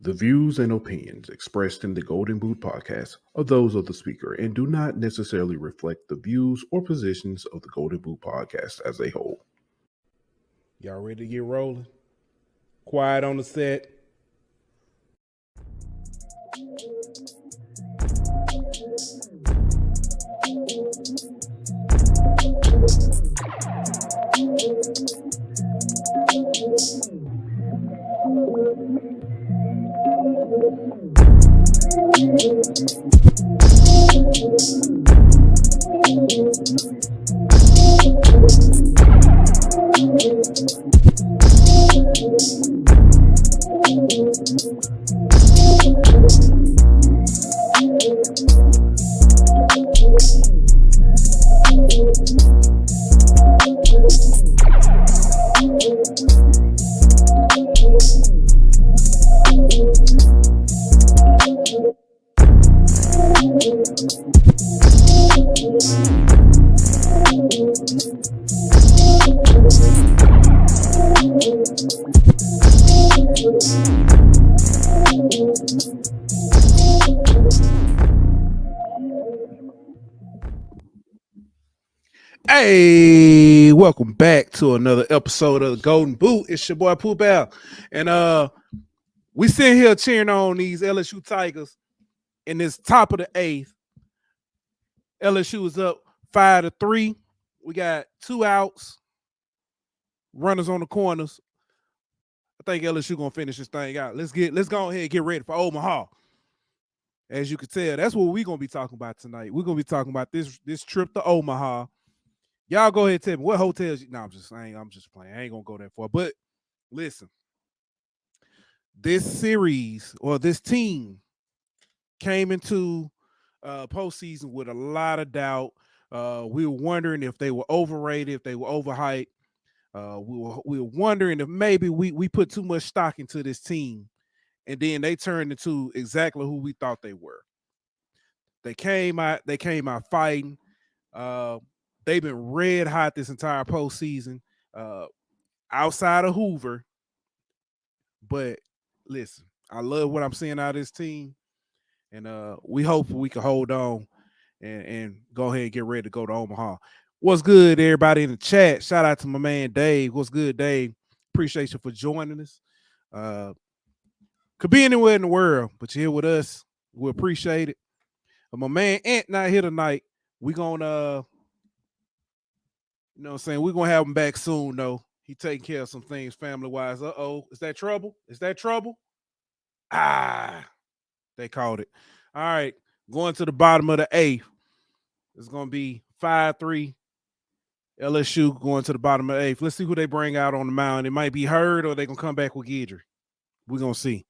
The views and opinions expressed in the Golden Boot podcast are those of the speaker and do not necessarily reflect the views or positions of the Golden Boot podcast as a whole. Y'all ready to get rolling? Quiet on the set. Hey, welcome back to another episode of the Golden Boot. It's your boy Poop Al. And we sitting here cheering on these LSU Tigers in this top of the eighth. LSU is up 5-3. We got 2 outs, runners on the corners. I think LSU gonna finish this thing out. Let's go ahead and get ready for Omaha. As you can tell, that's what we're gonna be talking about tonight. We're gonna be talking about this trip to Omaha. Y'all go ahead and tell me what hotels. No, I'm just playing. I ain't gonna go that far. But listen, this series or this team came into postseason with a lot of doubt. We were wondering if they were overrated, if they were overhyped. We were wondering if maybe we put too much stock into this team, and then they turned into exactly who we thought they were. They came out fighting. They've been red hot this entire postseason, outside of Hoover. But listen, I love what I'm seeing out of this team, and we hope we can hold on and go ahead and get ready to go to Omaha. What's good, everybody in the chat? Shout out to my man Dave. What's good, Dave? Appreciate you for joining us. Could be anywhere in the world, but you're here with us. We appreciate it. My man Ant not here tonight. We gonna you know what I'm saying? We're going to have him back soon, though. He taking care of some things family-wise. Uh-oh. Is that trouble? They called it. All right. Going to the bottom of the eighth. It's going to be 5-3. LSU going to the bottom of the eighth. Let's see who they bring out on the mound. It might be Hurd or they're going to come back with Guidry. We're going to see.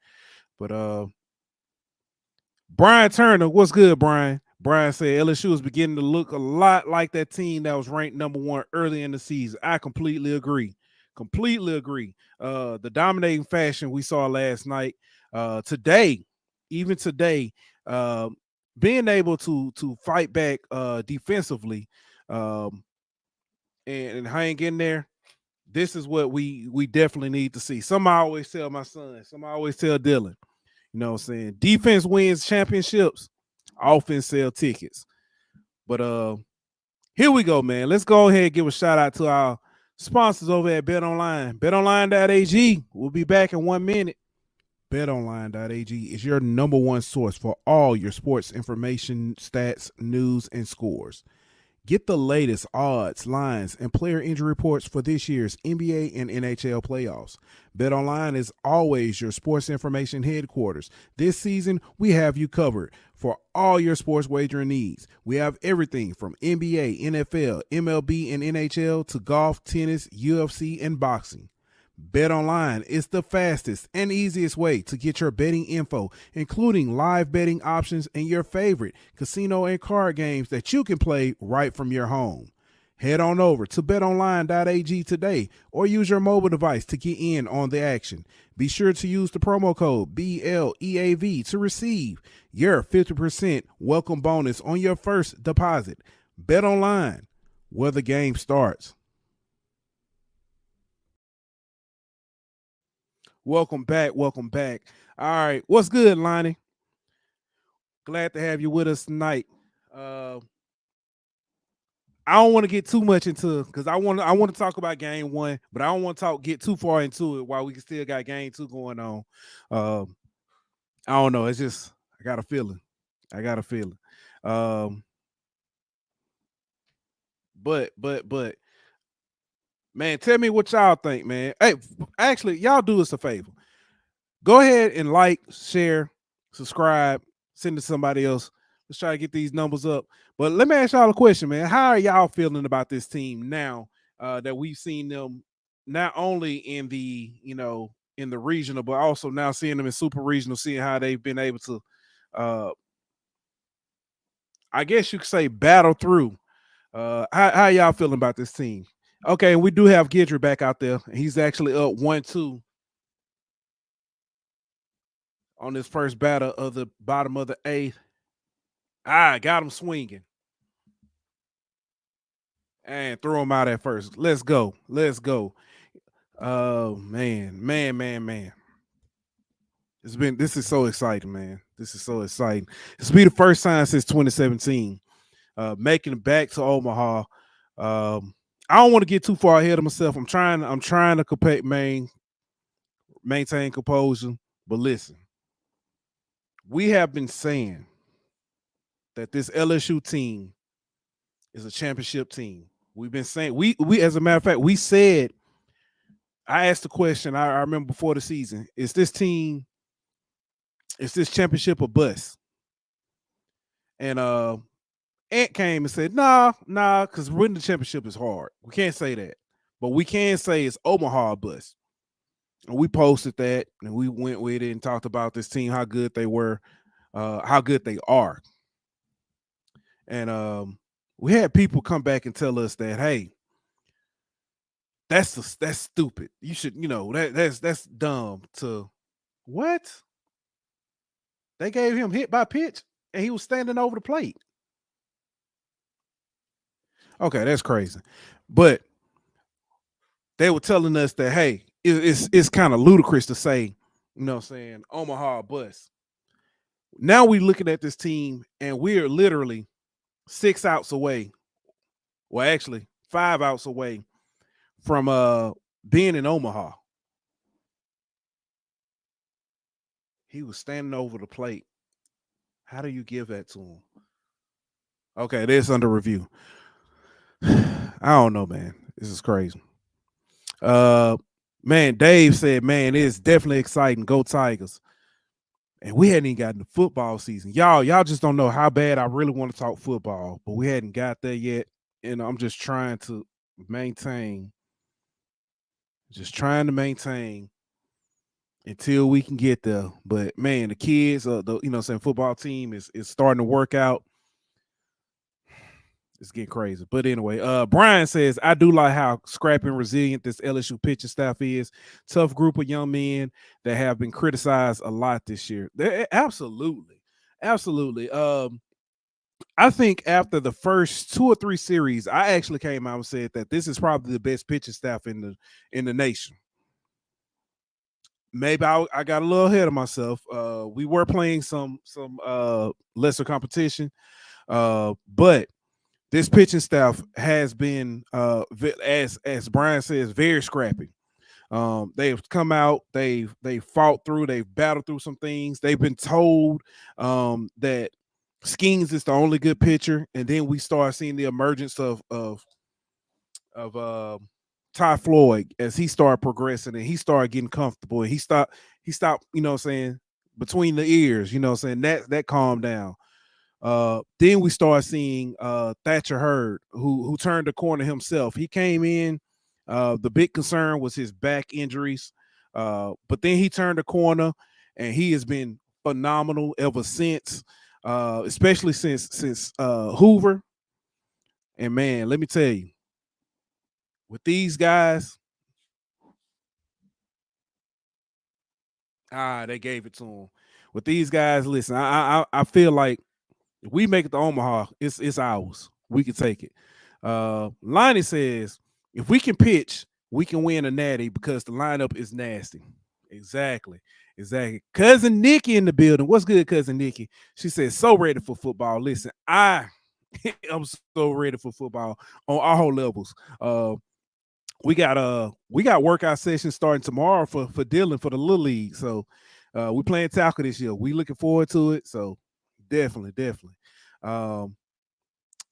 But Brian Turner, what's good, Brian? Brian said LSU is beginning to look a lot like that team that was ranked number 1 early in the season. I completely agree. The dominating fashion we saw last night, today, being able to fight back defensively and hang in there. This is what we definitely need to see. Some I always tell my son, some I always tell Dylan. You know what I'm saying? Defense wins championships. Offense sell tickets. But here we go, man. Let's go ahead and give a shout out to our sponsors over at BetOnline. BetOnline.ag. We'll be back in 1 minute. BetOnline.ag is your number 1 source for all your sports information, stats, news, and scores. Get the latest odds, lines, and player injury reports for this year's NBA and NHL playoffs. BetOnline is always your sports information headquarters. This season, we have you covered for all your sports wagering needs. We have everything from NBA, NFL, MLB, and NHL to golf, tennis, UFC, and boxing. BetOnline is the fastest and easiest way to get your betting info, including live betting options and your favorite casino and card games that you can play right from your home. Head on over to betonline.ag today or use your mobile device to get in on the action. Be sure to use the promo code BLEAV to receive your 50% welcome bonus on your first deposit. BetOnline, where the game starts. Welcome back. All right, what's good, Lonnie? Glad to have you with us tonight. Uh, I don't want to get too much into because I want to talk about game one, but I don't want to get too far into it while we still got game two going on. Um, I don't know. It's just I got a feeling. I got a feeling. Um, but man, tell me what y'all think, man. Hey, actually, y'all do us a favor. Go ahead and like, share, subscribe, send it to somebody else. Let's try to get these numbers up. But let me ask y'all a question, man. How are y'all feeling about this team now that we've seen them not only in the in the regional, but also now seeing them in super regional, seeing how they've been able to, uh, I guess you could say, battle through. How y'all feeling about this team? Okay, and we do have Gidry back out there. He's actually up 1-2 on this first batter of the bottom of the eighth. Got him swinging and throw him out at first. Let's go. Let's go. Oh man. This is so exciting, man. This is so exciting. This will be the first time since 2017. Making it back to Omaha. I don't want to get too far ahead of myself. I'm trying to maintain composure. But listen, we have been saying that this LSU team is a championship team. We've been saying we as a matter of fact, we said, I asked the question, I remember before the season, is this championship a bust? And Ant came and said, nah, because winning the championship is hard. We can't say that. But we can say it's Omaha a bust. And we posted that and we went with it and talked about this team, how good they were, how good they are. And we had people come back and tell us that, hey, that's stupid. You should, that's dumb. To what? They gave him hit by pitch and he was standing over the plate. Okay, that's crazy. But they were telling us that, hey, it's kind of ludicrous to say, saying Omaha bust. Now we looking at this team and we're literally 6 outs away. Well, actually 5 outs away from being in Omaha. He was standing over the plate. How do you give that to him? Okay, this under review. I don't know, man. This is crazy. Man, Dave said, man, it's definitely exciting. Go Tigers. And we hadn't even gotten the football season. Y'all just don't know how bad I really want to talk football, but we hadn't got there yet. And I'm just trying to maintain until we can get there. But man, the kids, the football team is starting to work out. It's getting crazy. But anyway, Brian says, I do like how scrappy and resilient this LSU pitching staff is. Tough group of young men that have been criticized a lot this year. Absolutely. I think after the first 2 or 3 series, I actually came out and said that this is probably the best pitching staff in the nation. Maybe I got a little ahead of myself. We were playing some lesser competition, but this pitching staff has been, as Brian says, very scrappy. They've come out, they've fought through, they've battled through some things. They've been told that Skeens is the only good pitcher, and then we start seeing the emergence of Ty Floyd as he started progressing and he started getting comfortable. And he stopped, between the ears, that calmed down. Then we start seeing Thatcher Hurd, who turned the corner himself. He came in. The big concern was his back injuries, but then he turned the corner, and he has been phenomenal ever since, especially since Hoover. And man, let me tell you, with these guys, they gave it to him. With these guys, listen, I feel like if we make it to Omaha, it's ours. We can take it. Lonnie says, if we can pitch, we can win a natty because the lineup is nasty. Exactly. Exactly. Cousin Nikki in the building. What's good, cousin Nikki? She said, so ready for football. Listen, I'm so ready for football on all levels. We got workout sessions starting tomorrow for Dylan for the little league. So we playing tackle this year. We looking forward to it. So definitely. Um,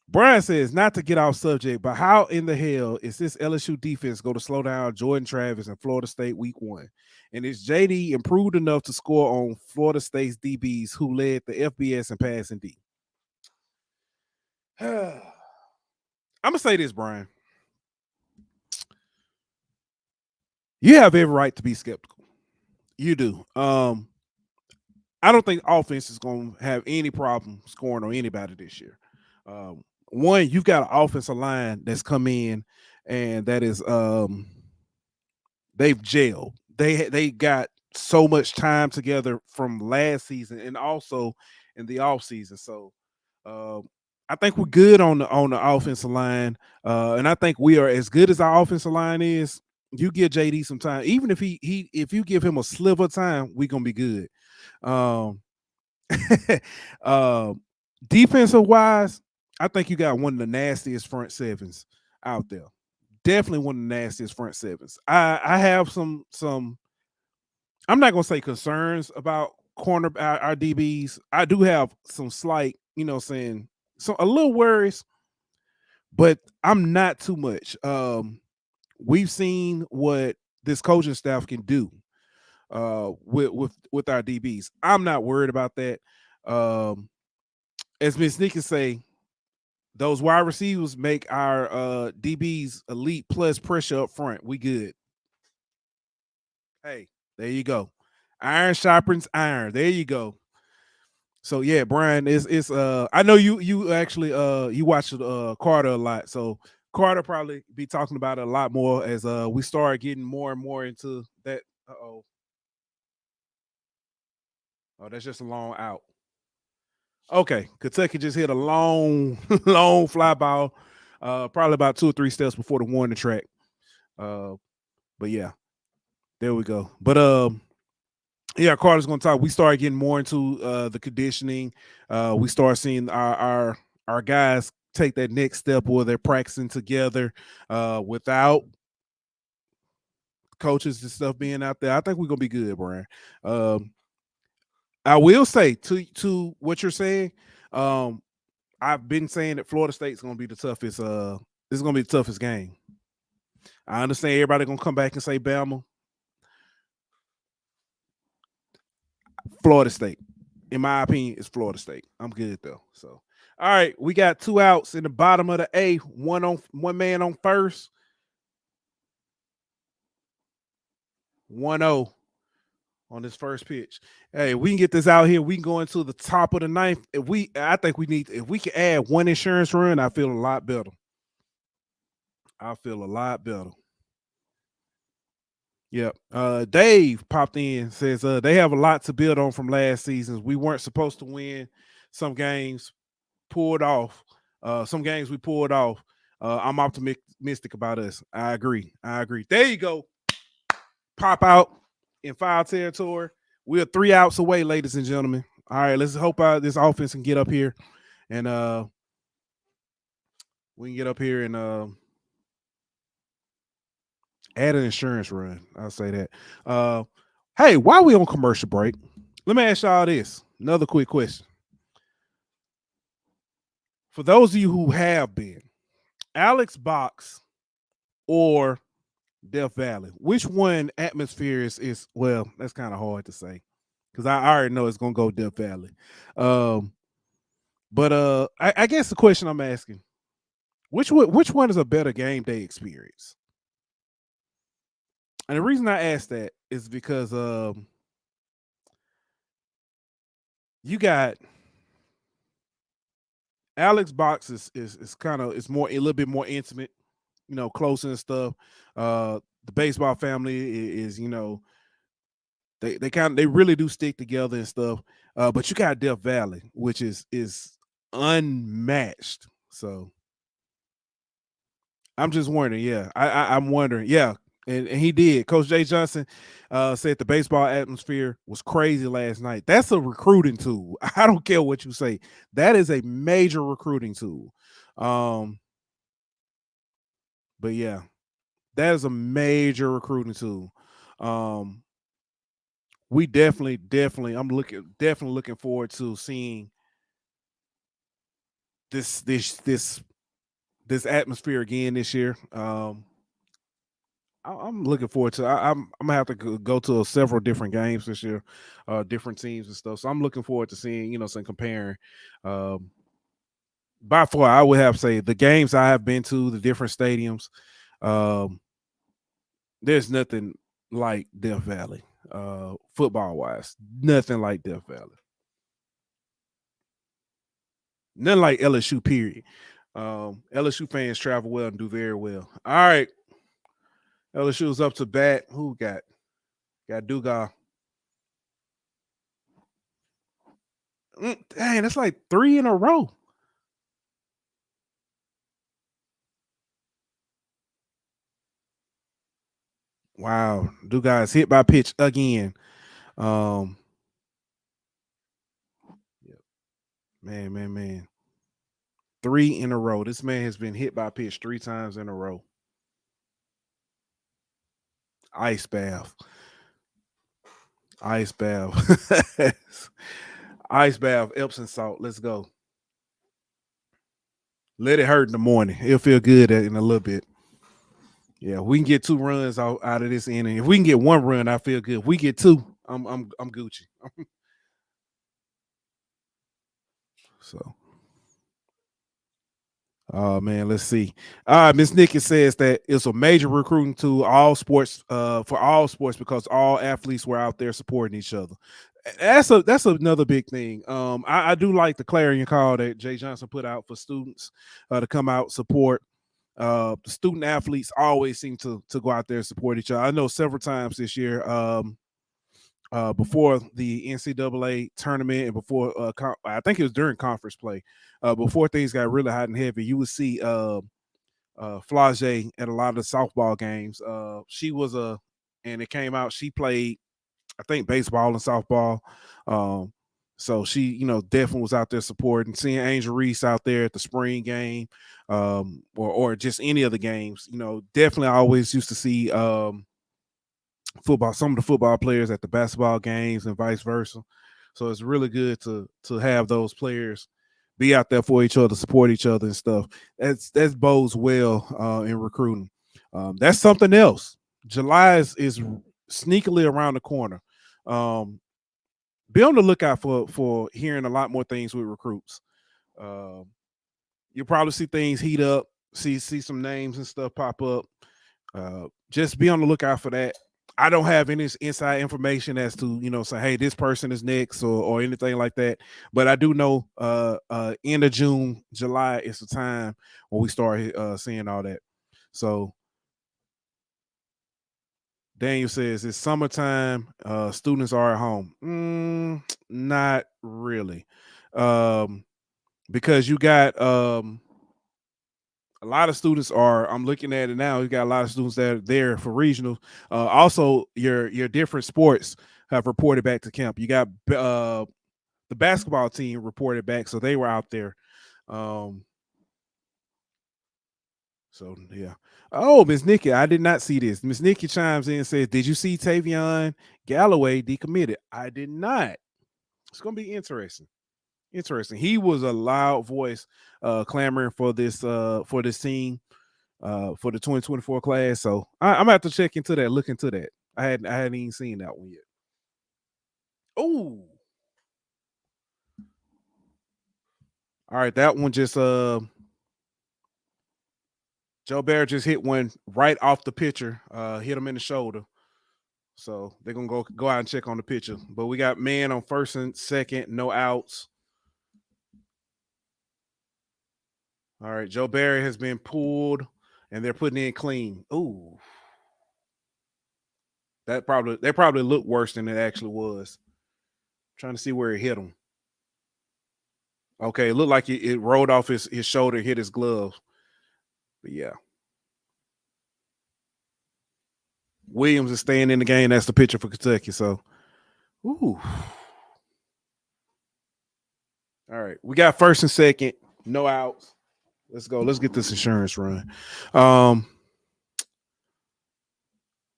Brian says, not to get off subject, but how in the hell is this LSU defense going to slow down Jordan Travis and Florida State week 1? And is JD improved enough to score on Florida State's DBs who led the FBS in passing D? I'm going to say this, Brian. You have every right to be skeptical. You do. I don't think offense is going to have any problem scoring on anybody this year. One, you've got an offensive line that's come in and that is they've gelled. They got so much time together from last season and also in the off season. So I think we're good on the offensive line, and I think we are as good as our offensive line is. You give JD some time, even if he if you give him a sliver of time, we're gonna be good. Um, uh, Defensive wise, I think you got one of the nastiest front sevens out there. Definitely one of the nastiest front sevens. I have some. I'm not gonna say concerns about our DBs. I do have some slight, saying so a little worries, but I'm not too much. We've seen what this coaching staff can do with our DBs. I'm not worried about that. As Miss Nikki say, those wide receivers make our DBs elite plus pressure up front. We good. Hey, there you go. Iron sharpens iron. There you go. So yeah, Brian, it's I know you actually you watch Carter a lot. So Carter probably be talking about it a lot more as we start getting more and more into that. Uh-oh. Oh, that's just a long out. Okay, Kentucky just hit a long, long fly ball, probably about 2 or 3 steps before the warning track. Uh, but yeah, there we go. But yeah, Carter's gonna talk. We start getting more into the conditioning. We start seeing our guys take that next step where they're practicing together without coaches and stuff being out there. I think we're gonna be good, Brian. Um, I will say to what you're saying. Um, I've been saying that Florida State's gonna be the toughest. This is gonna be the toughest game. I understand everybody gonna come back and say Bama, Florida State. In my opinion, it's Florida State. I'm good though. So, all right, we got 2 outs in the bottom of the A. One man on first. 1-0 on this first pitch. Hey, we can get this out here. We can go into the top of the ninth. I think we need. If we can add one insurance run, I feel a lot better. I feel a lot better. Yep. Dave popped in, says they have a lot to build on from last season. We weren't supposed to win some games, pulled off. Some games we pulled off. I'm optimistic about us. I agree. There you go. Pop out in foul territory. We're 3 outs away, ladies and gentlemen. All right, let's hope this offense can get up here and we can get up here and add an insurance run. I'll say that. Hey, while we on commercial break, let me ask y'all this. Another quick question. For those of you who have been, Alex Box or Death Valley, which one atmosphere is well, that's kind of hard to say. Because I already know it's gonna go Death Valley. But I guess the question I'm asking, which one is a better game day experience? And the reason I ask that is because you got Alex Box is kind of it's more a little bit more intimate, close and stuff. The baseball family is they really do stick together and stuff. But you got Death Valley, which is unmatched. So I'm just wondering, yeah. I'm wondering, yeah. And he did. Coach Jay Johnson said the baseball atmosphere was crazy last night. That's a recruiting tool. I don't care what you say. That is a major recruiting tool. But yeah, that is a major recruiting tool. We definitely, definitely looking forward to seeing this atmosphere again this year. I'm looking forward to. I'm gonna have to go to several different games this year, different teams and stuff. So I'm looking forward to seeing, some comparing. Um, by far, I would have to say the games I have been to, the different stadiums. Um, there's nothing like Death Valley, football wise. Nothing like Death Valley. Nothing like LSU. Period. LSU fans travel well and do very well. All right, LSU's up to bat. Who got Dugas? Dang, that's like 3 in a row. Wow, Dugas hit by pitch again. Um, man. 3 in a row. This man has been hit by pitch 3 times in a row. Ice bath. Ice bath. Ice bath, Epsom salt. Let's go. Let it hurt in the morning. It'll feel good in a little bit. Yeah, we can get 2 runs out of this inning. If we can get 1 run, I feel good. If we get 2, I'm Gucci. So, oh man, let's see. Miss Nikki says that it's a major recruiting tool all sports, for all sports because all athletes were out there supporting each other. That's another big thing. I do like the clarion call that Jay Johnson put out for students to come out support. The student athletes always seem to go out there and support each other. I know several times this year. Before the NCAA tournament and before I think it was during conference play, before things got really hot and heavy, you would see Flage at a lot of the softball games. She was and it came out, she played, I think, baseball and softball. Um, so she, definitely was out there supporting. Seeing Angel Reese out there at the spring game, or just any of the games, definitely I always used to see some of the football players at the basketball games and vice versa. So it's really good to have those players be out there for each other, support each other and stuff. That bodes well in recruiting. That's something else. July is sneakily around the corner. Be on the lookout for hearing a lot more things with recruits. You'll probably see things heat up, see some names and stuff pop up. Just be on the lookout for that. I don't have any inside information as to, say, hey, this person is next or anything like that. But I do know end of June, July is the time when we start seeing all that. So Daniel says it's summertime. Students are at home. Not really. Because you got a lot of students are, I'm looking at it now, you got a lot of students that are there for regional. Also, your different sports have reported back to camp. You got the basketball team reported back, so they were out there. So yeah. Oh, Miss Nikki, I did not see this. Miss Nikki chimes in and says, "Did you see Tavion Galloway decommitted?" I did not. It's gonna be interesting. Interesting. He was a loud voice clamoring for this team for the 2024 class. So I'm gonna have to check into that, look into that. I hadn't even seen that one yet. Oh, all right, that one just Joe Bear just hit one right off the pitcher, hit him in the shoulder. So they're gonna go out and check on the pitcher. But we got man on first and second, no outs. All right, Joe Barry has been pulled, and they're putting in clean. Ooh, that probably looked worse than it actually was. Trying to see where it hit him. Okay, it looked like it rolled off his shoulder, hit his glove. But yeah. Williams is staying in the game. That's the pitcher for Kentucky. So, ooh. All right. We got first and second. No outs. Let's go. Let's get this insurance run. Um,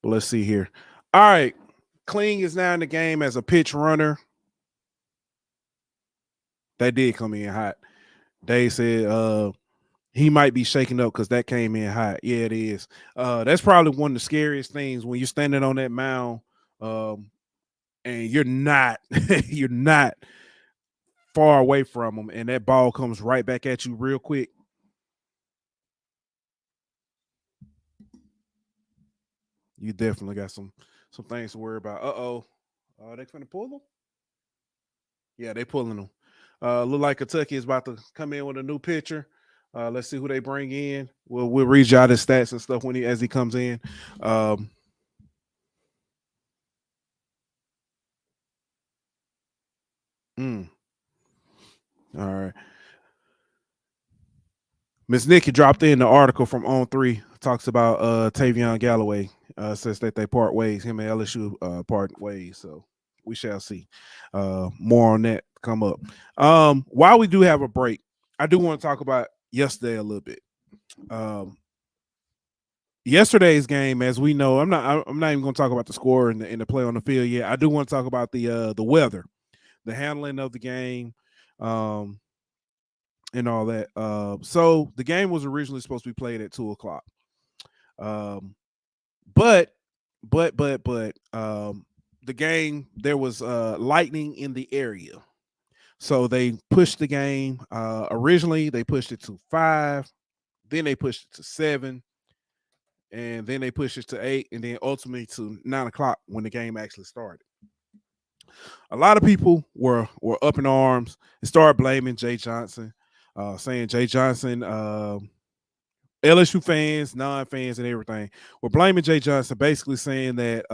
let's see here. All right. Kling is now in the game as a pitch runner. That did come in hot. They said he might be shaking up because that came in hot. Yeah, it is. That's probably one of the scariest things when you're standing on that mound, and you're not you're not far away from them, and that ball comes right back at you real quick. You definitely got some things to worry about. They gonna pull them? Yeah, they pulling them. Look like Kentucky is about to come in with a new pitcher. Let's see who they bring in. We'll read you out his stats and stuff as he comes in. All right. Miss Nikki dropped in the article from On Three, talks about Tavion Galloway. Says that they part ways. Him and LSU part ways. So we shall see. More on that come up. While we do have a break, I do want to talk about yesterday a little bit. Yesterday's game, as we know, I'm not even going to talk about the score and the play on the field yet. I do want to talk about the weather, the handling of the game, and all that. So the game was originally supposed to be played at 2:00. But the game, there was lightning in the area. So they pushed the game. Originally they pushed it to 5, then they pushed it to 7, and then they pushed it to 8, and then ultimately to 9:00 when the game actually started. A lot of people were up in arms and started blaming Jay Johnson, saying Jay Johnson, LSU fans, non-fans, and everything were blaming Jay Johnson, basically saying that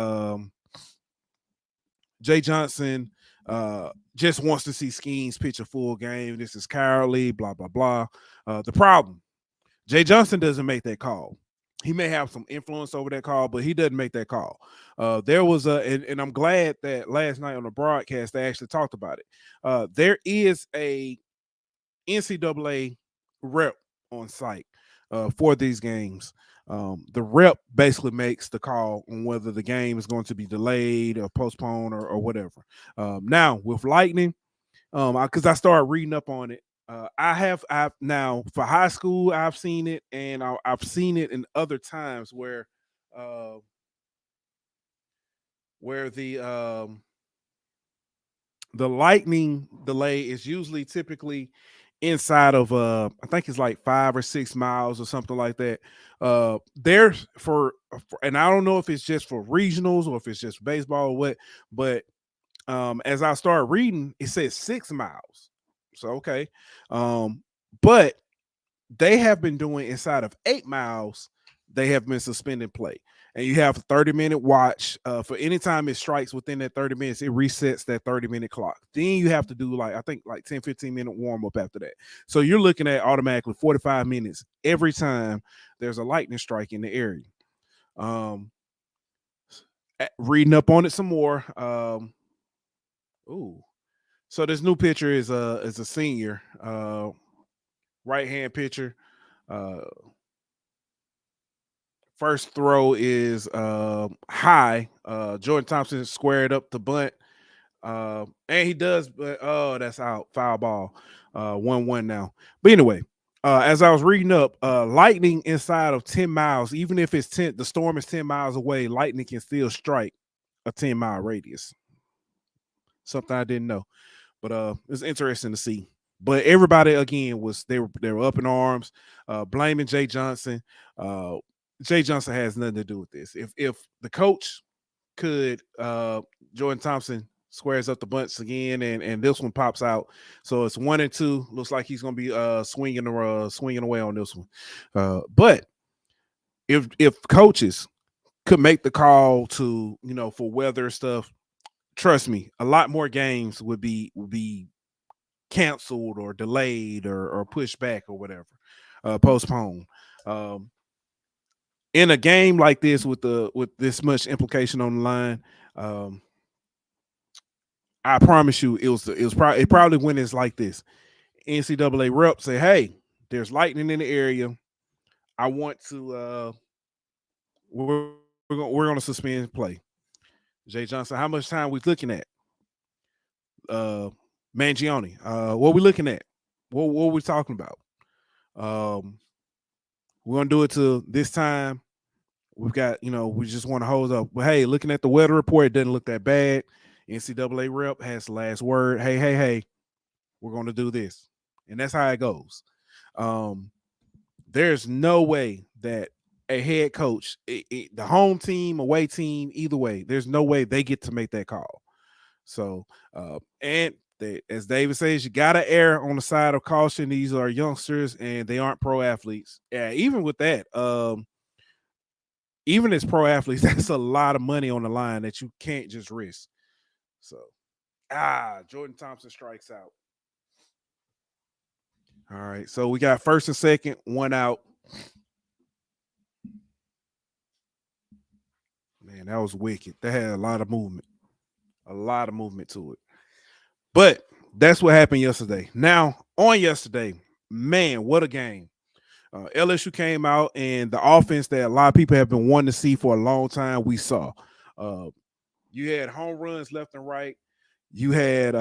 Jay Johnson just wants to see Skeens pitch a full game. This is cowardly, blah, blah, blah. The problem, Jay Johnson doesn't make that call. He may have some influence over that call, but he doesn't make that call. There was and I'm glad that last night on the broadcast they actually talked about it. There is a NCAA rep on site for these games. The rep basically makes the call on whether the game is going to be delayed or postponed or whatever. Now with Lightning, because I started reading up on it. I've now for high school I've seen it, and I've seen it in other times where the lightning delay is usually typically inside of I think it's like 5 or 6 miles or something like that. There's for and I don't know if it's just for regionals or if it's just baseball or what, but as I started reading, it says 6 miles. So okay. But they have been doing inside of 8 miles, they have been suspending play. And you have a 30-minute watch. For any time it strikes within that 30 minutes, it resets that 30-minute clock. Then you have to do like 10, 15-minute warm-up after that. So you're looking at automatically 45 minutes every time there's a lightning strike in the area. Reading up on it some more. So this new pitcher is a senior, right-hand pitcher. First throw is high. Jordan Thompson squared up the bunt. And he does, but that's out. Foul ball. 1-1 now. But anyway, as I was reading up, lightning inside of 10 miles, even if it's 10, the storm is 10 miles away, lightning can still strike a 10-mile radius. Something I didn't know. But it's interesting to see. But everybody again they were up in arms, blaming Jay Johnson. Jay Johnson has nothing to do with this. If the coach could, Jordan Thompson squares up the bunts again, and this one pops out. So it's 1-2. Looks like he's gonna be swinging away on this one. But if coaches could make the call to for weather stuff, trust me, a lot more games would be canceled or delayed or pushed back or whatever, postponed. in a game like this with this much implication on the line, um, I promise you, it probably when it's like this. NCAA rep say, "Hey, there's lightning in the area. I want to we're gonna suspend play." Jay Johnson, how much time we looking at? Uh, Mangione, what we looking at? What we talking about? Um, we're gonna do it till this time. We've got, we just want to hold up. But hey, looking at the weather report, it doesn't look that bad. NCAA rep has the last word. Hey, we're going to do this. And that's how it goes. Um, there's no way that a head coach, the home team, away team, either way, there's no way they get to make that call. So, as David says, you got to err on the side of caution. These are youngsters and they aren't pro athletes. Yeah, even with that, even as pro athletes, that's a lot of money on the line that you can't just risk. So, Jordan Thompson strikes out. All right. So we got first and second, one out. Man, that was wicked. That had a lot of movement to it. But that's what happened yesterday. Now, on yesterday, man, what a game. LSU came out and the offense that a lot of people have been wanting to see for a long time, we saw. You had home runs left and right. You had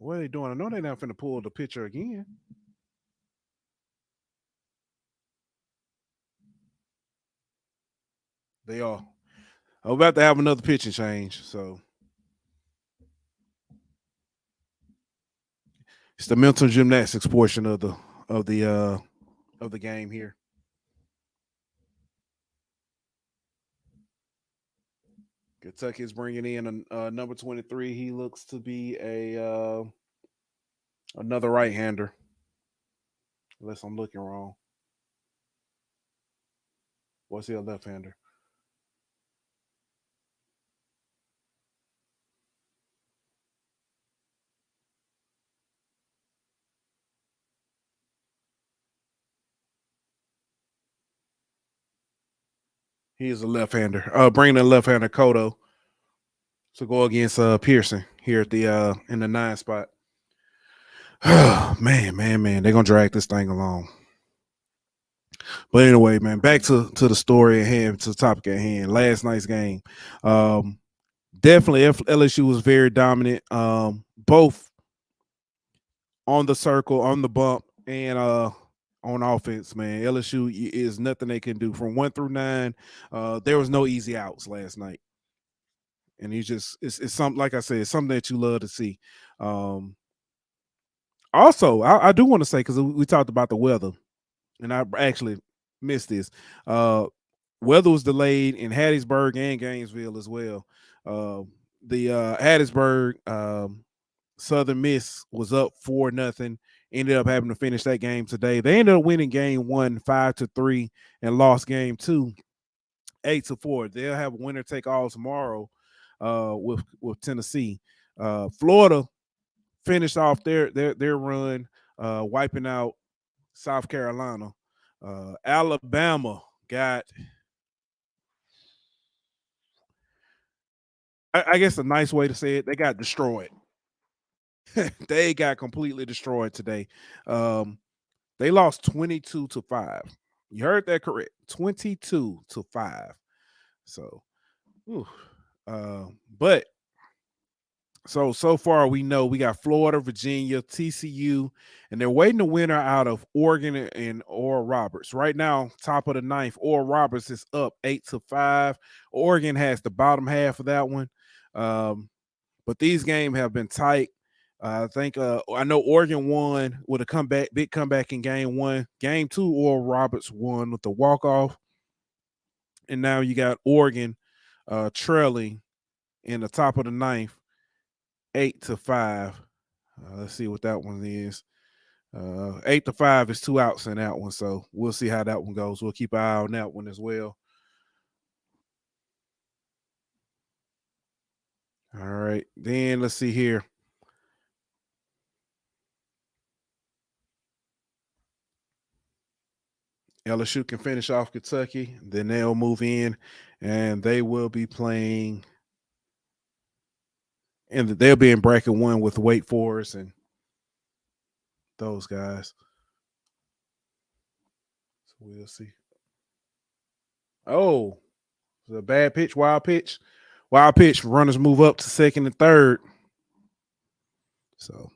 what are they doing? I know they're not finna pull the picture again. They are. I'm about to have another pitching change. So it's the mental gymnastics portion of the game here. Kentucky is bringing in a number 23. He looks to be a another right-hander, unless I'm looking wrong. Was he a left-hander? He is a left-hander. Bringing in left-hander Kodo to go against Pearson here at the in the 9 spot. man, they're gonna drag this thing along. But anyway, man, back to the story at hand, to the topic at hand. Last night's game, definitely LSU was very dominant, both on the circle, on the bump, and on offense. Man, LSU is nothing they can do from 1 through 9. There was no easy outs last night, and it's something, like I said, it's something that you love to see. Also, I do want to say, because we talked about the weather, and I actually missed this. Weather was delayed in Hattiesburg and Gainesville as well. The Hattiesburg Southern Miss was up 4-0. Ended up having to finish that game today. They ended up winning game 1 5-3 and lost game 2 8-4. They'll have a winner take all tomorrow with Tennessee. Florida finished off their run, wiping out South Carolina. Alabama got, I guess a nice way to say it, they got destroyed. They got completely destroyed today. They lost 22-5. You heard that correct. 22-5. So, whew, but so far we know we got Florida, Virginia, TCU, and they're waiting a winner out of Oregon and Oral Roberts. Right now, top of the ninth, Oral Roberts is up 8-5. Oregon has the bottom half of that one. But these games have been tight. I think I know Oregon won with a big comeback in game 1. Game 2, Oral Roberts won with the walk-off. And now you got Oregon trailing in the top of the ninth, 8-5. Let's see what that one is. 8-5 is 2 outs in that one. So we'll see how that one goes. We'll keep an eye on that one as well. All right. Then let's see here. LSU can finish off Kentucky, then they'll move in, and they will be playing, and they'll be in bracket 1 with Wake Forest and those guys. So we'll see. Oh, it's a bad pitch, wild pitch. Wild pitch. Runners move up to second and third. So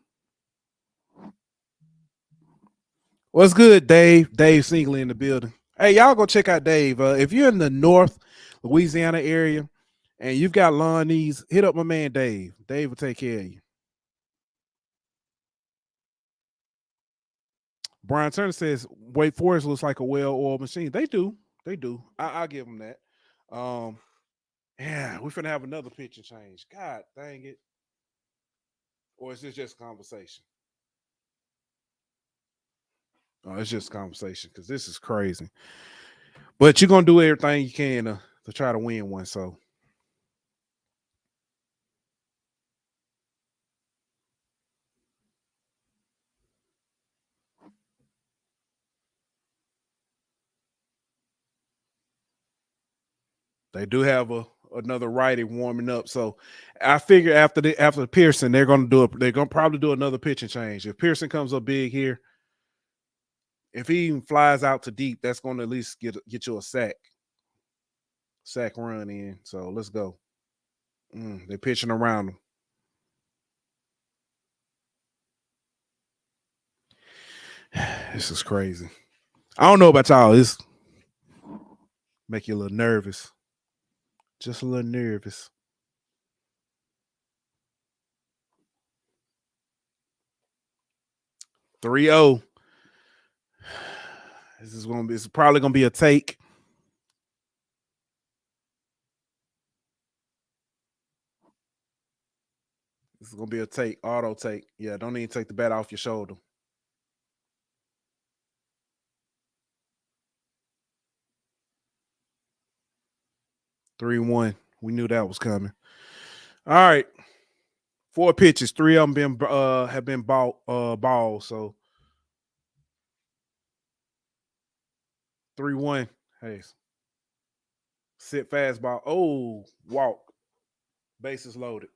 what's good, Dave? Dave Singley in the building. Hey, y'all go check out Dave. If you're in the North Louisiana area and you've got lawn needs, hit up my man Dave. Dave will take care of you. Brian Turner says Wake Forest looks like a well-oiled machine. They do. They do. I'll give them that. Yeah, we're finna have another pitching change. God dang it. Or is this just conversation? Oh, it's just conversation because this is crazy. But you're gonna do everything you can to try to win one. So they do have another righty warming up. So I figure after Pearson, they're gonna probably do another pitching change. If Pearson comes up big here, if he even flies out to deep, that's gonna at least get you a sack run in. So let's go. They're pitching around him. This is crazy. I don't know about y'all. This make you a little nervous. Just a little nervous. 3-0. This is probably gonna be a take. This is gonna be a take, auto take. Yeah, don't even take the bat off your shoulder. Three one. We knew that was coming. All right. 4 pitches. 3 of them have been balls. So 3-1. Hey. Sit fastball. Oh, walk. Bases loaded.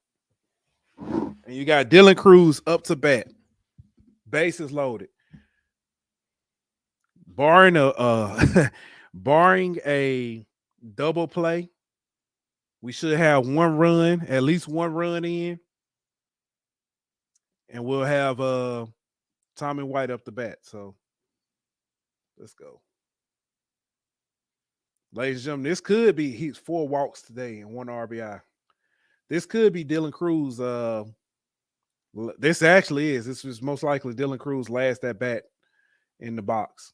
And you got Dylan Cruz up to bat. Bases loaded. Barring a double play, we should have at least one run in, and we'll have Tommy White up the bat. So let's go. Ladies and gentlemen, this could be he's 4 walks today and 1 RBI. This could be Dylan Cruz. This actually is. This was most likely Dylan Cruz last at bat in the box.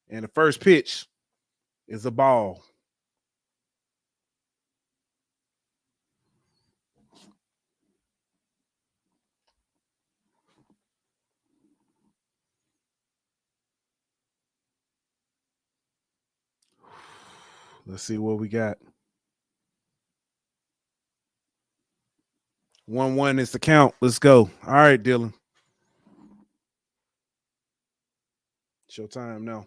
And the first pitch is a ball. Let's see what we got. 1-1 is the count. Let's go. All right, Dylan. It's your time now.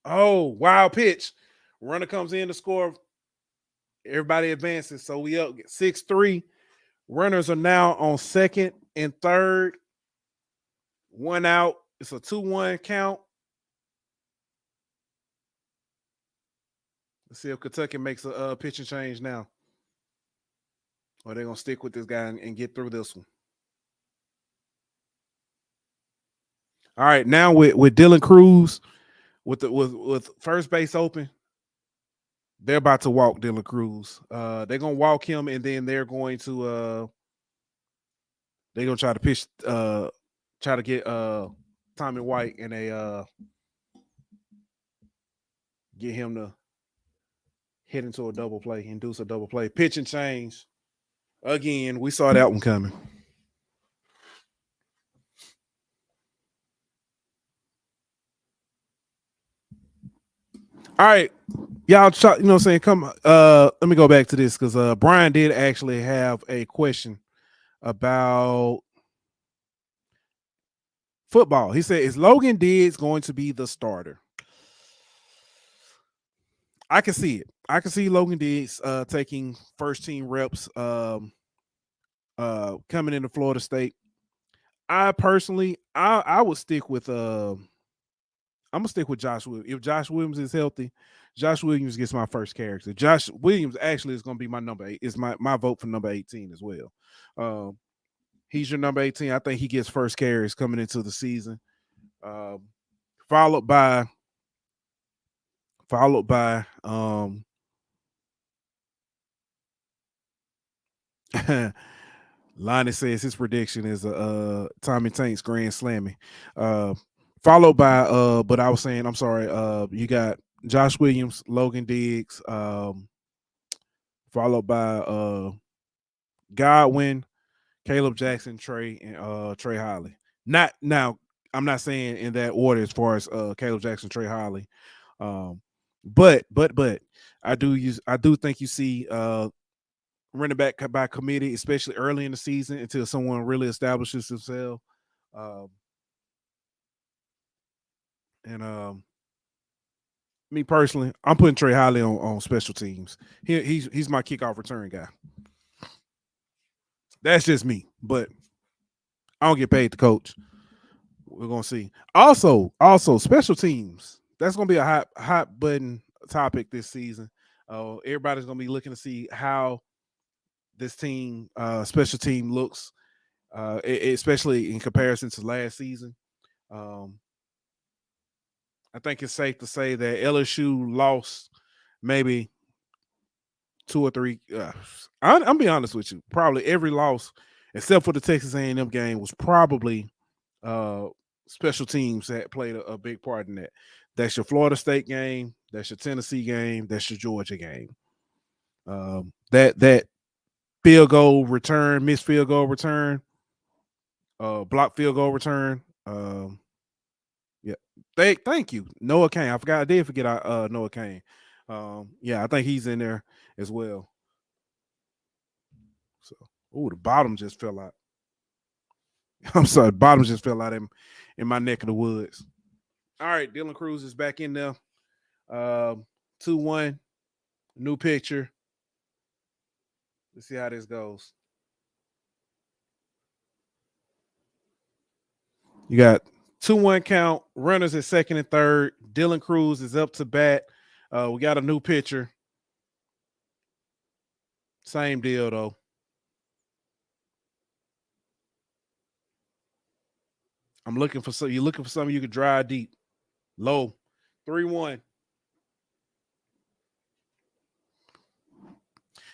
Oh, wild pitch. Runner comes in to score. Everybody advances. So we up 6-3. Runners are now on second and third. 1 out. It's a 2-1 count. Let's see if Kentucky makes a pitching change now. Or they're going to stick with this guy and get through this one. All right, now with Dylan Cruz, with first base open, they're about to walk Dylan Cruz. They're gonna walk him, and then they're going to try to pitch, try to get Tommy White and get him to hit into a double play, induce a double play, pitch and change. Again, we saw that one coming. All right, y'all. You know what I'm saying? Come. Let me go back to this because Brian did actually have a question about football. He said, "Is Logan Diggs going to be the starter?" I can see it. I can see Logan Diggs taking first team reps coming into Florida State. I personally, I would stick with I'm gonna stick with Josh Williams. If Josh Williams is healthy, Josh Williams gets my first character. Josh Williams actually is gonna be my number 8. Is my vote for number 18 as well. Um, he's your number 18. I think he gets first carries coming into the season. Um, followed by followed by Lonnie says his prediction is Tommy Tank's grand slamming. Uh, followed by but I was saying, I'm sorry, you got Josh Williams, Logan Diggs, followed by Godwin, Caleb Jackson, Trey, and Trey Holly. Not now, I'm not saying in that order as far as Caleb Jackson, Trey Holly. Um, but I do think you see running back by committee, especially early in the season until someone really establishes themselves. Um, and me personally, I'm putting Trey Holly on special teams. He's my kickoff return guy. That's just me, but I don't get paid to coach. We're gonna see. Also special teams. That's gonna be a hot button topic this season. Everybody's gonna be looking to see how this team, special team, looks, especially in comparison to last season. Um, I think it's safe to say that LSU lost maybe 2 or 3. I'm be honest with you. Probably every loss, except for the Texas A&M game, was probably uh, special teams that played a big part in that. That's your Florida State game. That's your Tennessee game. That's your Georgia game. That field goal return, missed field goal return, block field goal return. Yeah, thank you, Noah Kane. I forgot. I did forget Noah Kane. Yeah, I think he's in there as well. So, the bottom just fell out. I'm sorry, bottom just fell out in my neck of the woods. All right, Dylan Cruz is back in there. 2-1, new picture. Let's see how this goes. You got 2-1 count, runners at second and third. Dylan Cruz is up to bat. We got a new pitcher. Same deal though. You're looking for something you could drive deep. Low. 3-1.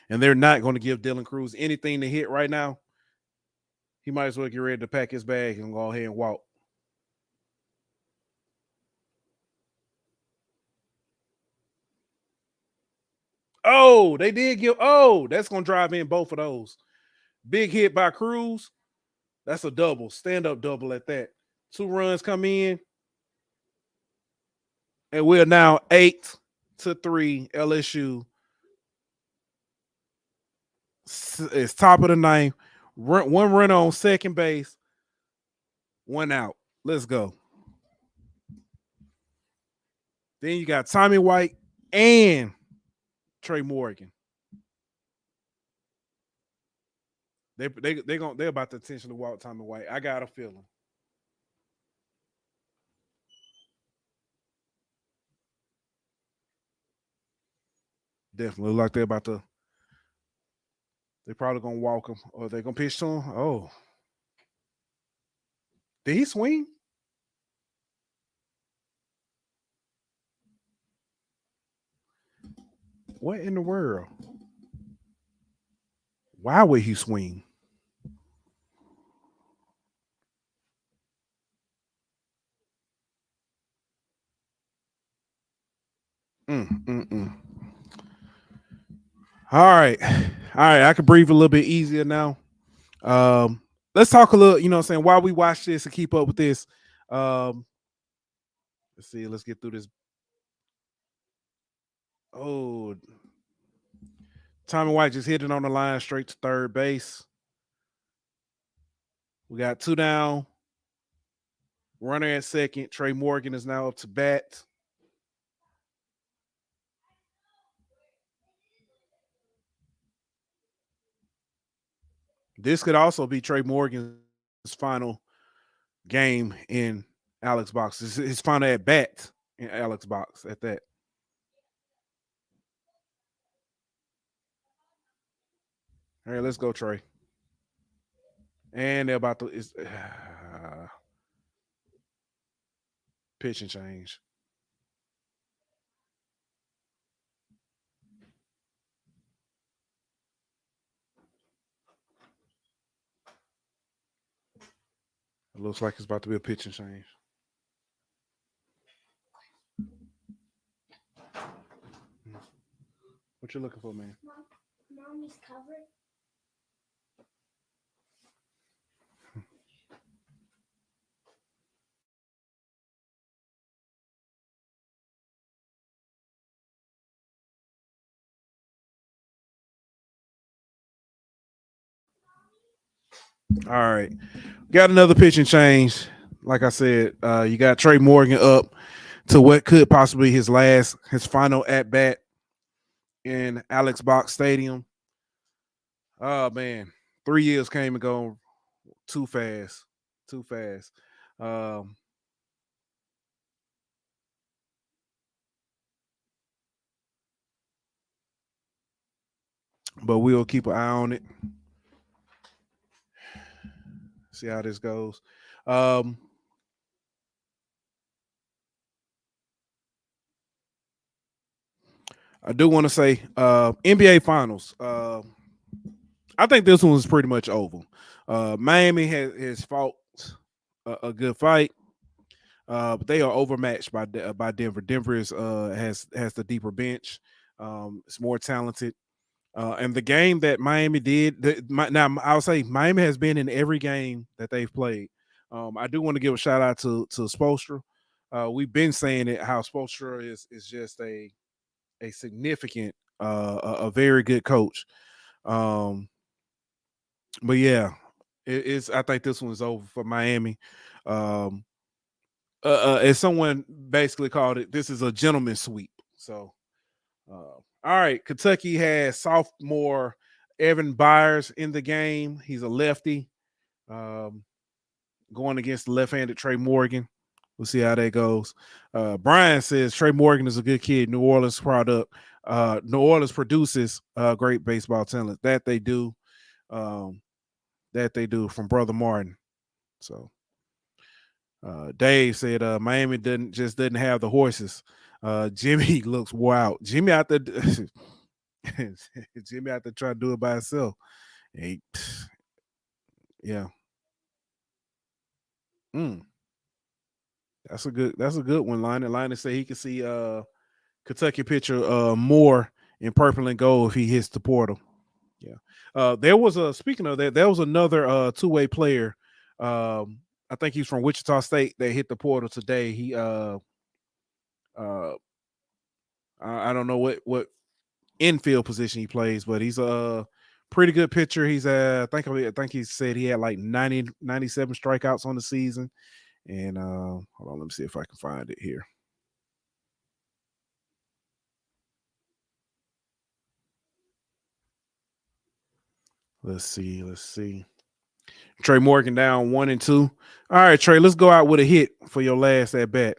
And they're not going to give Dylan Cruz anything to hit right now. He might as well get ready to pack his bag and go ahead and walk. Oh, they did give. Oh, that's going to drive in both of those. Big hit by Cruz. That's a double. Stand up double at that. 2 runs come in. And we're now 8-3 LSU. It's top of the ninth. One run on second base. 1 out. Let's go. Then you got Tommy White and Trey Morgan. They're about to intentionally walk Tommy White. I got a feeling. Definitely look like they're about to. They're probably gonna walk him, or they're gonna pitch to him. Oh, did he swing? What in the world? Why would he swing? Mm. All right. I can breathe a little bit easier now. Let's talk a little, you know what I'm saying, while we watch this and keep up with this. Let's see, let's get through this. Oh, Tommy White just hit it on the line straight to third base. We got two down. Runner at second. Trey Morgan is now up to bat. This could also be Trey Morgan's final game in Alex Box. His final at bat in Alex Box at that. All right, let's go, Trey. And they're about to pitch and change. It looks like it's about to be a pitch and change. What you looking for, man? Mommy's cover. All right. Got another pitch and change. Like I said, you got Trey Morgan up to what could possibly his final at bat in Alex Box Stadium. Oh man, 3 years came and go too fast, too fast. Um, but we'll keep an eye on it. See how this goes. I do want to say NBA Finals. I think this one was pretty much over. Miami has fought a good fight, but they are overmatched by Denver. Denver has the deeper bench. It's more talented. And the game that Miami did, now I'll say Miami has been in every game that they've played. I do want to give a shout out to Spoelstra. We've been saying it how Spoelstra is just a significant, a very good coach. But yeah, it's. I think this one's over for Miami. Um, as someone basically called it, this is a gentleman's sweep. So, all right, Kentucky has sophomore Evan Byers in the game. He's a lefty, um, going against the left-handed Trey Morgan. We'll see how that goes. Brian says Trey Morgan is a good kid, New Orleans product. New Orleans produces great baseball talent. That they do. Um, that they do from Brother Martin. So Dave said Miami didn't have the horses. Jimmy looks wild. Jimmy out there Jimmy out there trying to do it by himself. Hey, yeah. Mm, that's a good one. Linus said he can see Kentucky pitcher more in purple and gold if he hits the portal. Yeah. There was a speaking of that, there was another two-way player. I think he's from Wichita State that hit the portal today. He I don't know what infield position he plays, but he's a pretty good pitcher. He's I think he said he had like 97 strikeouts on the season. And hold on, let me see if I can find it here. Let's see. Trey Morgan down 1-2. All right, Trey, let's go out with a hit for your last at bat.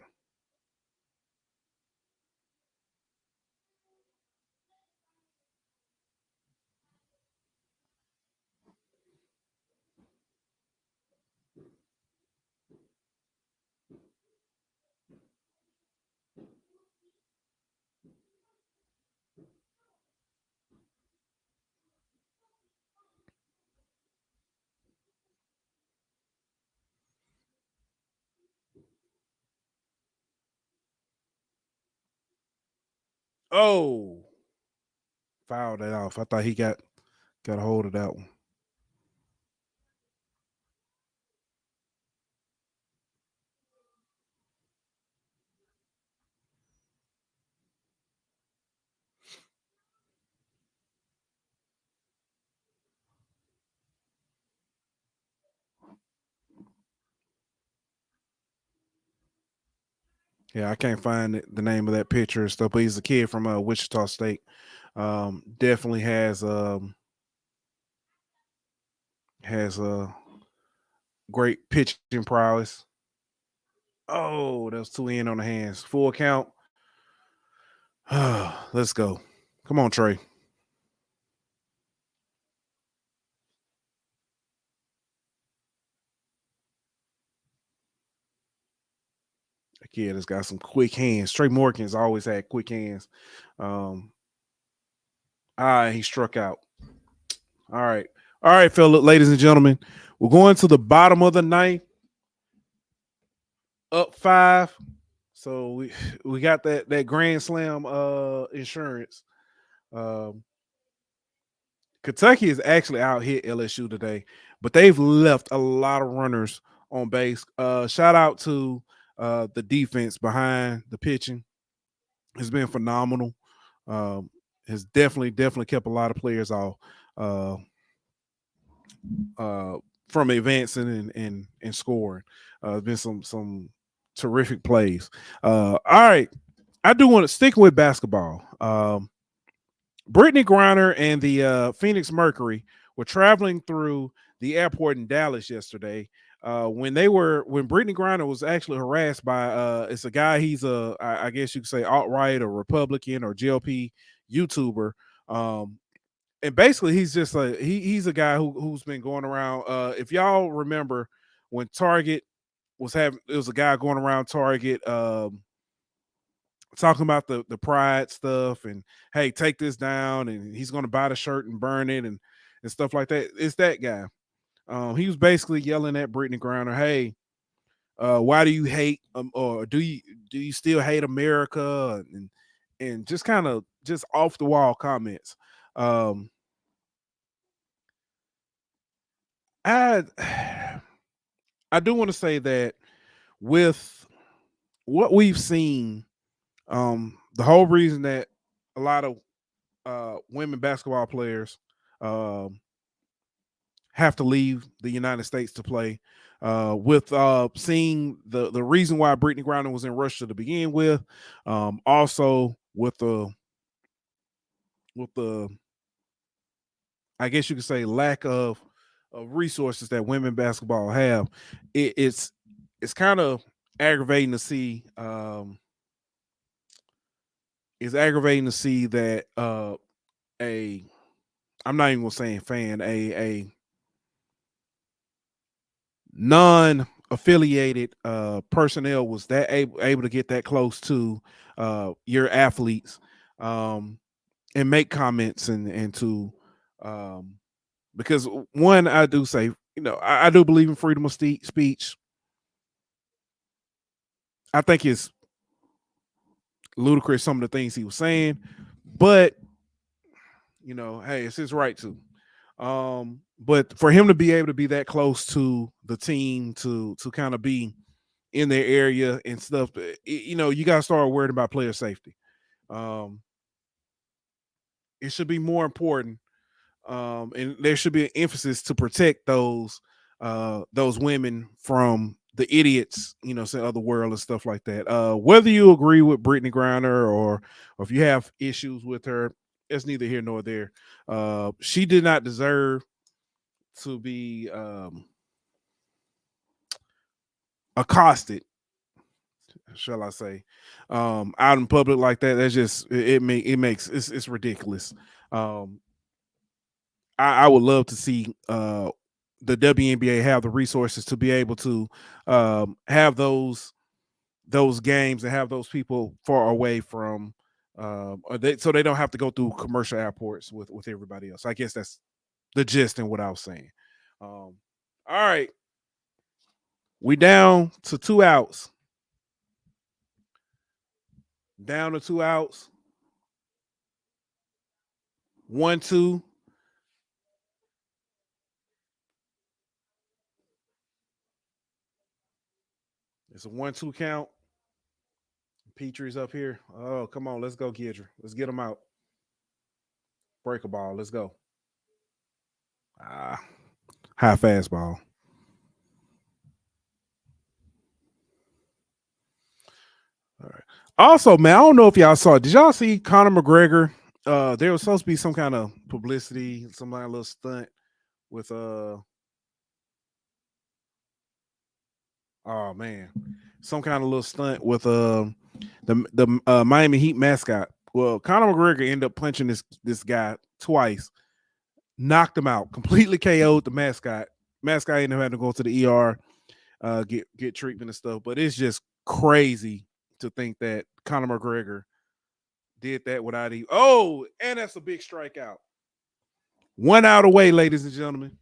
Oh, fouled that off. I thought he got a hold of that one. Yeah, I can't find the name of that pitcher and stuff, but he's a kid from Wichita State. Definitely has a great pitching prowess. Oh, that was two in on the hands. Full count. Let's go. Come on, Trey. The kid has got some quick hands. Trey Morgan's always had quick hands. Um, he struck out. All right. All right, fellas, ladies and gentlemen. We're going to the bottom of the ninth. Up 5. So we got that grand slam insurance. Um, Kentucky is actually out hit LSU today, but they've left a lot of runners on base. Shout out to the defense behind the pitching. It's been phenomenal. Um, has definitely kept a lot of players off uh, uh, from advancing and scoring. Been some terrific plays. All right, I do want to stick with basketball. Brittany Griner and the Phoenix Mercury were traveling through the airport in Dallas yesterday. When Brittany Griner was actually harassed by it's a guy, he's I guess you could say alt-right or Republican or GOP YouTuber. And basically he's just he's a guy who's been going around. If y'all remember when Target it was a guy going around Target talking about the pride stuff and hey, take this down, and he's going to buy the shirt and burn it and stuff like that. It's that guy. He was basically yelling at Brittany Griner, hey, why do you hate or do you still hate America, and just kind of just off the wall comments. I I do want to say that with what we've seen, the whole reason that a lot of women basketball players um, have to leave the United States to play. With seeing the reason why Brittany Griner was in Russia to begin with, also with the I guess you could say lack of resources that women basketball have, it's kind of aggravating to see. It's aggravating to see that a I'm not even gonna say fan, a non-affiliated personnel was that able to get that close to your athletes, um, and make comments and to because one, I do say, I do believe in freedom of speech. I think it's ludicrous some of the things he was saying, but hey, it's his right to. But for him to be able to be that close to the team to kind of be in their area and stuff, you got to start worrying about player safety. Um, it should be more important, and there should be an emphasis to protect those women from the idiots, of the world and stuff like that. Whether you agree with Brittany Griner or if you have issues with her, it's neither here nor there. She did not deserve to be accosted, shall I say, out in public like that. That's just it's ridiculous. Um, I would love to see the WNBA have the resources to be able to have those games and have those people far away from so they don't have to go through commercial airports with everybody else. I guess that's the gist in what I was saying. All right, we down to 2 outs. Down to 2 outs. 1-2. It's a 1-2 count. Petrie's up here. Oh, come on. Let's go, Gidra. Let's get him out. Break a ball. Let's go. Ah, high fastball. Also, man, I don't know if y'all saw. Did y'all see Conor McGregor? There was supposed to be some kind of publicity, some kind of little stunt with oh man, some kind of little stunt with the Miami Heat mascot. Well, Conor McGregor ended up punching this guy twice, knocked him out, completely KO'd the mascot. Mascot ended up having to go to the ER, get treatment and stuff. But it's just crazy to think that Conor McGregor did that without even. Oh, and that's a big strikeout. 1 out away, ladies and gentlemen.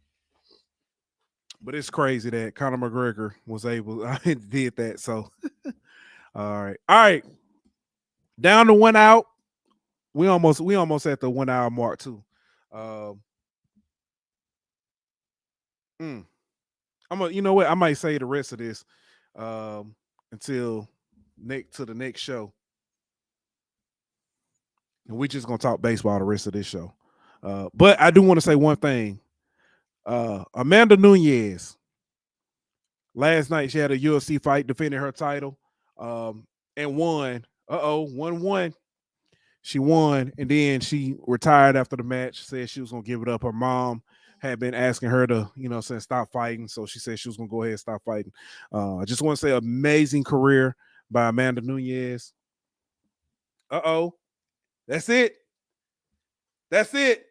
But it's crazy that Conor McGregor was able did that. So all right. Down to 1 out. We almost at the 1 hour mark too. Um, you know what? I might say the rest of this until the next show. And we just gonna talk baseball the rest of this show. But I do want to say one thing. Amanda Nunes, last night she had a UFC fight defending her title, and won. 1-1. She won, and then she retired after the match. Said she was gonna give it up. Her mom had been asking her to, stop fighting. So she said she was gonna go ahead and stop fighting. I just want to say, amazing career by Amanda Nunes. That's it. That's it.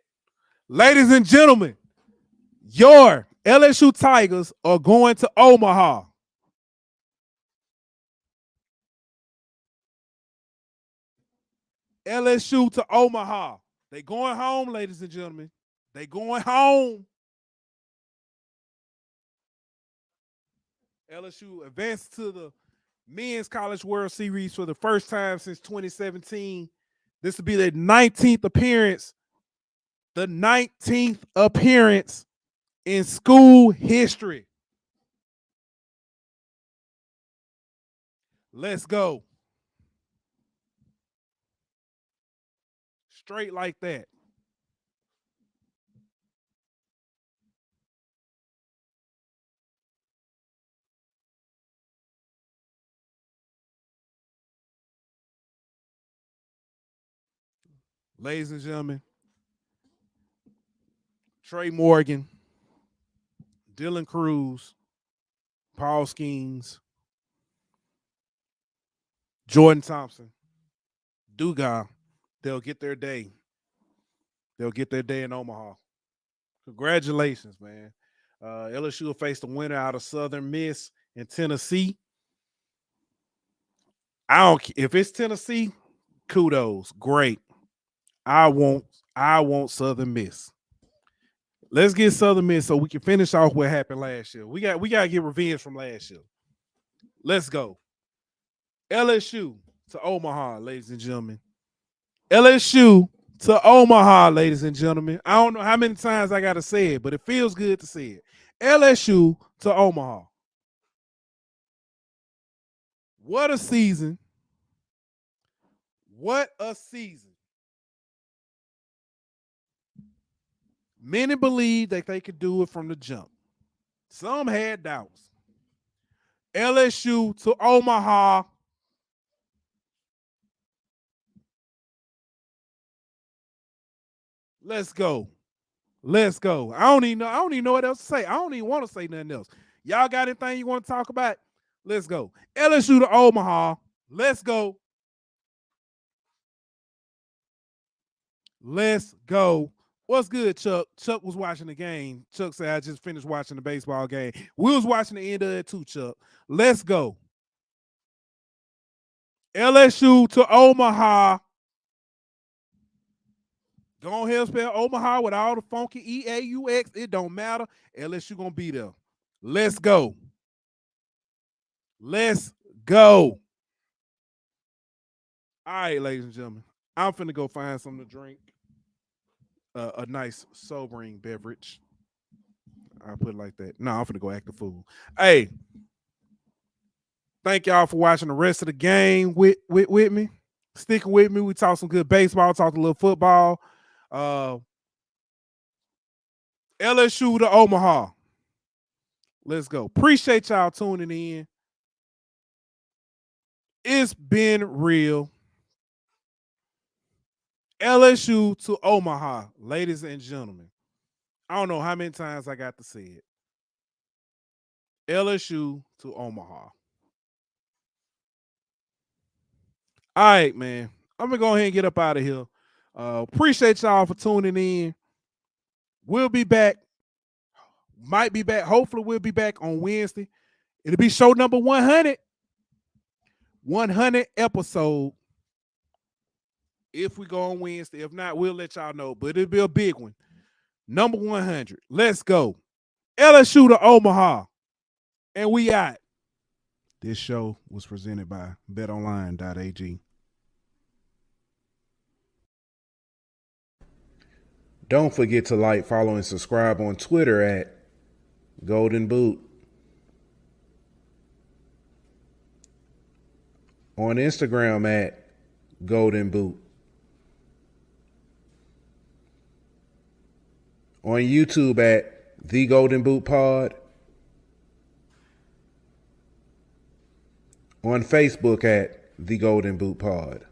Ladies and gentlemen, your LSU Tigers are going to Omaha. LSU to Omaha. They going home, ladies and gentlemen. They going home. LSU advanced to the Men's College World Series for the first time since 2017. This will be their 19th appearance. The 19th appearance in school history. Let's go. Straight like that. Ladies and gentlemen, Trey Morgan, Dylan Cruz, Paul Skeens, Jordan Thompson, Dugas, they'll get their day. They'll get their day in Omaha. Congratulations, man. LSU will face the winner out of Southern Miss in Tennessee. If it's Tennessee, kudos, great. I want Southern Miss. Let's get Southern Miss so we can finish off what happened last year. We got to get revenge from last year. Let's go. LSU to Omaha, ladies and gentlemen. LSU to Omaha, ladies and gentlemen. I don't know how many times I got to say it, but it feels good to say it. LSU to Omaha. What a season. What a season. Many believed that they could do it from the jump. Some had doubts. LSU to Omaha. Let's go. Let's go. I don't even know what else to say. I don't even want to say nothing else. Y'all got anything you want to talk about? Let's go. LSU to Omaha. Let's go. Let's go. What's good, Chuck? Chuck was watching the game. Chuck said, I just finished watching the baseball game. We was watching the end of it too, Chuck. Let's go. LSU to Omaha. Go ahead and spell Omaha with all the funky E-A-U-X. It don't matter. LSU going to be there. Let's go. Let's go. All right, ladies and gentlemen. I'm finna go find something to drink. A nice sobering beverage. I'll put it like that. No, I'm finna go act the fool. Hey, thank y'all for watching the rest of the game with me. Sticking with me. We talked some good baseball, talked a little football. LSU to Omaha. Let's go. Appreciate y'all tuning in. It's been real. LSU to Omaha, ladies and gentlemen. I don't know how many times I got to say it. LSU to Omaha. All right, man. I'm gonna go ahead and get up out of here. Appreciate y'all for tuning in. We'll be back. Might be back. Hopefully, we'll be back on Wednesday. It'll be show number 100. 100 episode. If we go on Wednesday. If not, we'll let y'all know. But it'll be a big one. Number 100. Let's go. LSU to Omaha. And we out. This show was presented by betonline.ag. Don't forget to like, follow, and subscribe on Twitter at Golden Boot. On Instagram at Golden Boot. On YouTube at The Golden Boot Pod. On Facebook at The Golden Boot Pod.